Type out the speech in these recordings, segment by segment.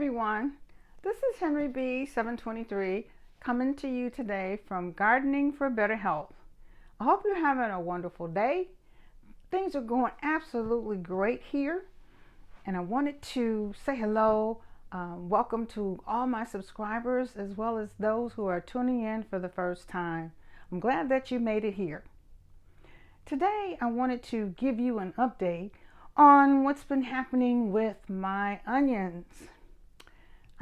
everyone, this is Henry B 723 coming to you today from Gardening for Better Health. I hope you're having a wonderful day. Things are going absolutely great here, and I wanted to say hello, welcome to all my subscribers as well as those who are tuning in for the first time. I'm glad that you made it here. Today I wanted to give you an update on what's been happening with my onions.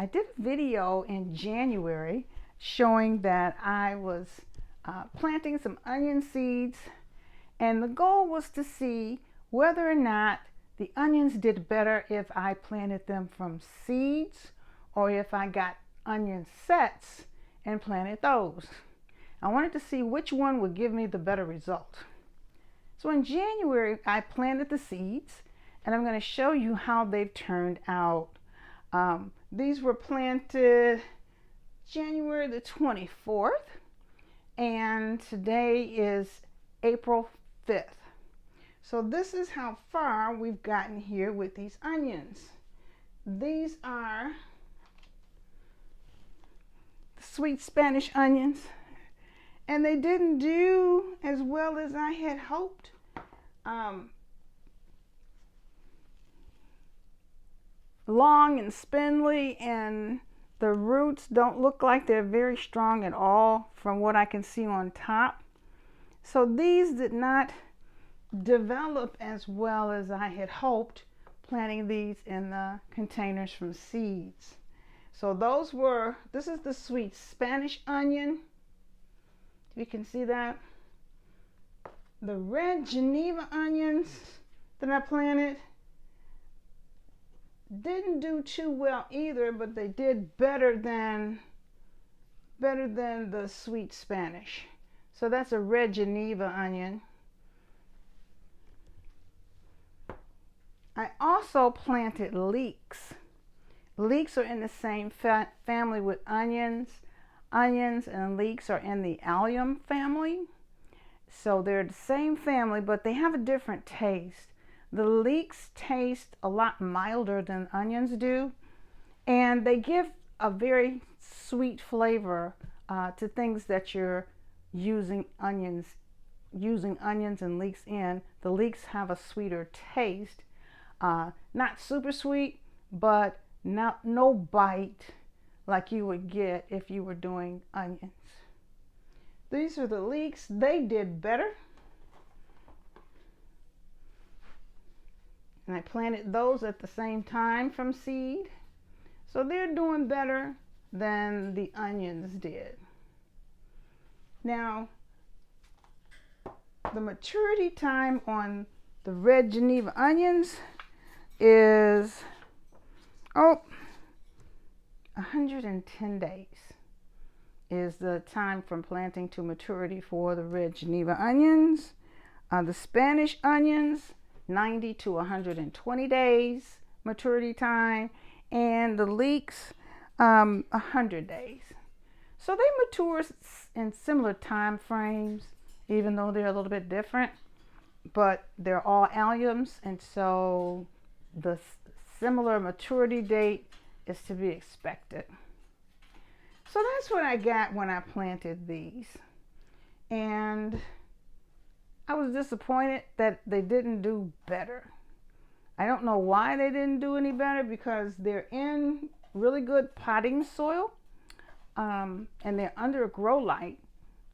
I did a video in January showing that I was planting some onion seeds, and the goal was to see whether or not the onions did better if I planted them from seeds or if I got onion sets and planted those. I wanted to see which one would give me the better result. So in January, I planted the seeds, and I'm going to show you how they've turned out. These were planted January the 24th, and today is April 5th. So this is how far we've gotten here with these onions. These are the sweet Spanish onions, and they didn't do as well as I had hoped. Long and spindly, and the roots don't look like they're very strong at all from what I can see on top. So these did not develop as well as I had hoped planting these in the containers from seeds. So this is the sweet Spanish onion. You can see that. The red Geneva onions that I planted didn't do too well either, but they did better than the sweet Spanish. So that's a red Geneva onion. I also planted leeks. Leeks are in the same family with onions. Onions and leeks are in the allium family. So they're the same family, but they have a different taste. The leeks taste a lot milder than onions do, and they give a very sweet flavor to things that you're using onions and leeks in. The leeks have a sweeter taste, not super sweet, but no bite like you would get if you were doing onions. These are the leeks. They did better. And I planted those at the same time from seed. So they're doing better than the onions did. Now, the maturity time on the red Geneva onions is 110 days is the time from planting to maturity for the red Geneva onions. The Spanish onions, 90 to 120 days maturity time, and the leeks 100 days. So they mature in similar time frames, even though they're a little bit different, but they're all alliums, and so the similar maturity date is to be expected. So that's what I got when I planted these, and I was disappointed that they didn't do better. I don't know why they didn't do any better, because they're in really good potting soil, and they're under a grow light,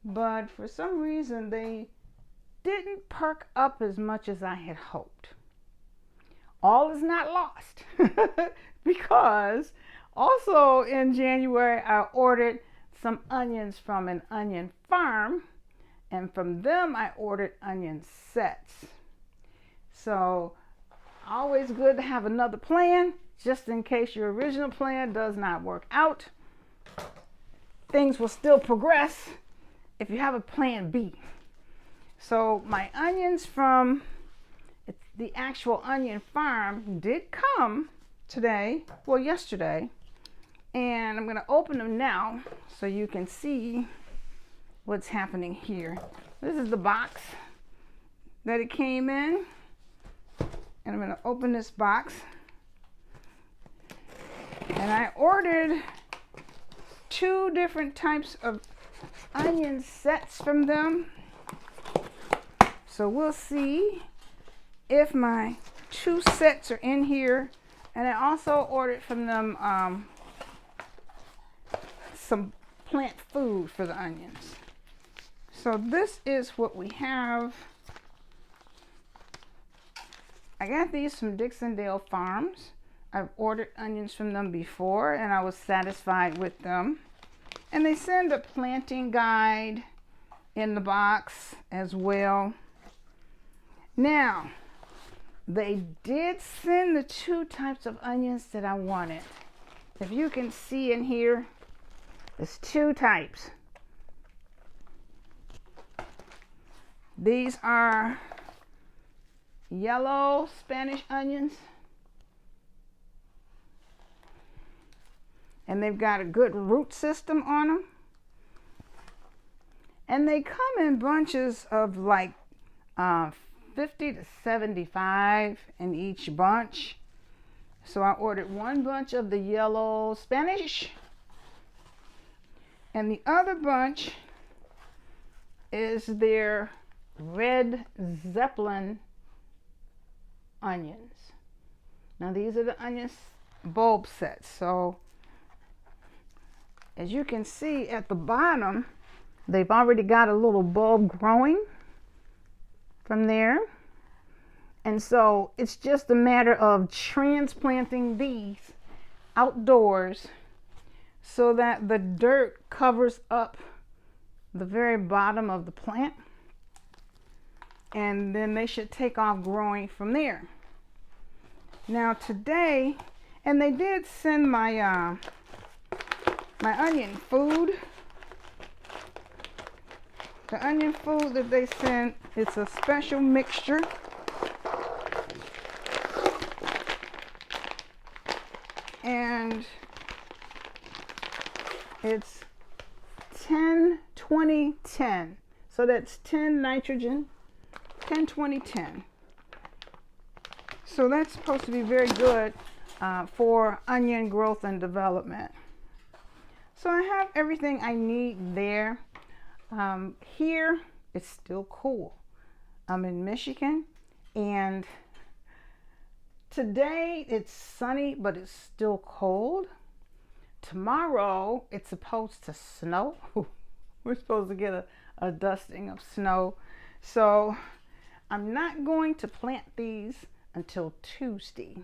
but for some reason they didn't perk up as much as I had hoped. All is not lost because also in January I ordered some onions from an onion farm, and from them I ordered onion sets. So always good to have another plan just in case your original plan does not work out. Things will still progress if you have a plan B. So my onions from the actual onion farm did come yesterday, and I'm going to open them now so you can see what's happening here. This is the box that it came in, and I'm going to open this box. And I ordered 2 different types of onion sets from them. So we'll see if my 2 sets are in here. And I also ordered from them some plant food for the onions. So this is what we have. I got these from Dixondale Farms. I've ordered onions from them before and I was satisfied with them. And they send a planting guide in the box as well. Now, they did send the 2 types of onions that I wanted. If you can see in here, there's 2 types. These are yellow Spanish onions. And they've got a good root system on them. And they come in bunches of like 50 to 75 in each bunch. So I ordered 1 bunch of the yellow Spanish. And the other bunch is their red Zeppelin onions. Now these are the onion bulb sets. So as you can see at the bottom, they've already got a little bulb growing from there. And so it's just a matter of transplanting these outdoors so that the dirt covers up the very bottom of the plant. And then they should take off growing from there. Now today, and they did send my my onion food. The onion food that they sent, it's a special mixture. And it's 10, 20, 10. So that's 10 nitrogen, 10, 20, 10. So that's supposed to be very good for onion growth and development. So I have everything I need there. Here it's still cool. I'm in Michigan and today it's sunny, but it's still cold. Tomorrow it's supposed to snow. We're supposed to get a dusting of snow. So I'm not going to plant these until Tuesday.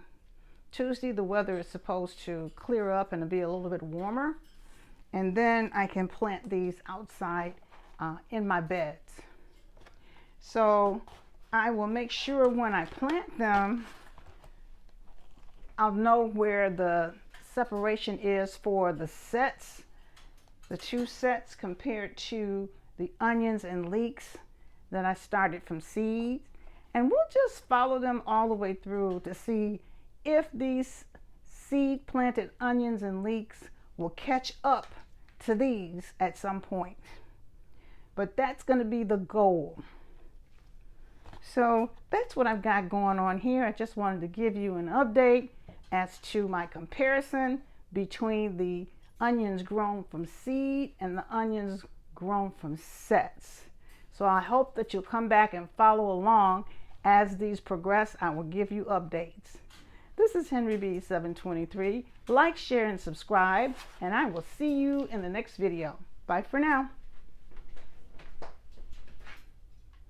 Tuesday the weather is supposed to clear up and be a little bit warmer. And then I can plant these outside in my beds. So I will make sure when I plant them, I'll know where the separation is for the sets, the 2 sets compared to the onions and leeks that I started from seeds. And we'll just follow them all the way through to see if these seed planted onions and leeks will catch up to these at some point. But that's going to be the goal. So that's what I've got going on here. I just wanted to give you an update as to my comparison between the onions grown from seed and the onions grown from sets. So I hope that you'll come back and follow along as these progress. I will give you updates. This is Henry B 723. Like, share, and subscribe, and I will see you in the next video. Bye for now.